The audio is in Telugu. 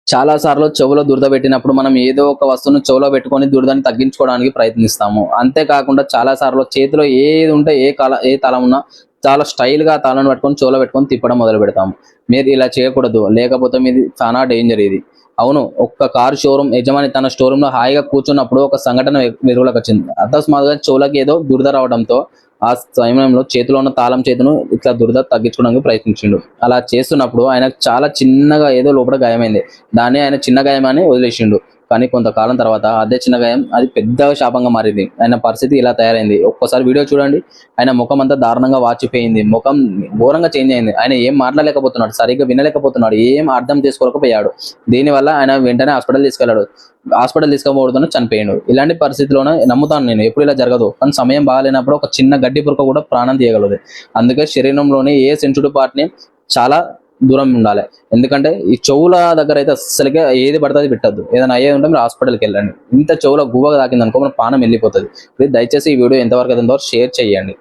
చాలా సార్లు చెవులో దురద పెట్టినప్పుడు మనం ఏదో ఒక వస్తువును చెవులో పెట్టుకొని దురదని తగ్గించుకోవడానికి ప్రయత్నిస్తాము. అంతే కాకుండా చాలా సార్లు చేతిలో ఏది ఉంటే ఏ తాళం ఉన్నా చాలా స్టైల్‌గా ఆ తాళాన్ని పట్టుకొని చెవులో పెట్టుకొని తిప్పడం మొదలుపెడతాము. మీరు ఇలా చేయకూడదు. లేకపోతే మీది చానా డేంజర్ ఇది. అవును. ఒక్క కారు షోరూమ్ యజమాని తన షోరూమ్‌లో హాయిగా కూర్చున్నప్పుడు ఒక సంఘటన వెలుగులోకొచ్చింది. అకస్మాత్తుగా చెవులకి ఏదో దురద రావడంతో ఆ సమయంలో చేతిలో ఉన్న తాళం చేతును ఇట్లా దురద తగ్గించుకోవడానికి ప్రయత్నించిండు. అలా చేస్తున్నప్పుడు ఆయనకు చాలా చిన్నగా ఏదో లోపల గాయమైంది. దాన్ని ఆయన చిన్న గాయమని వదిలేసిండు. కానీ కొంతకాలం తర్వాత అదే చిన్న గాయం అది పెద్ద శాపంగా మారింది. ఆయన పరిస్థితి ఇలా తయారైంది. ఒక్కసారి వీడియో చూడండి. ఆయన ముఖమంతా దారుణంగా వాచిపోయింది. ముఖం ఘోరంగా చేంజ్ అయింది. ఆయన ఏం మాట్లాడలేకపోతున్నాడు. సరిగ్గా వినలేకపోతున్నాడు. ఏం అర్థం చేసుకోలేకపోయాడు. దీనివల్ల ఆయన వెంటనే హాస్పిటల్ తీసుకెళ్ళాడు. హాస్పిటల్ తీసుకుపోవడంతోనే చనిపోయిండు. ఇలాంటి పరిస్థితిలోనే నమ్ముతాను నేను. ఎప్పుడు ఇలా జరగదు. కానీ సమయం బాగాలేనప్పుడు ఒక చిన్న గడ్డి పురక కూడా ప్రాణం తీయగలదు. అందుకే శరీరంలోని ఏ సెన్సిటివ్ పార్ట్‌ని చాలా దూరం ఉండాలి. ఎందుకంటే ఈ చెవుల దగ్గరైతే అస్సలకే ఏది పడితే అది పెట్టొద్దు. ఏదైనా అయ్యేదుంటే మీరు హాస్పిటల్‌కెళ్ళండి. ఇంత చెవులో గువ్వగా తాకిందనుకో మన ప్రాణం ఎళ్ళిపోతది. ప్లీజ్ దయచేసి ఈ వీడియో ఎంతవరకు అయితే అంతవరకు షేర్ చేయండి.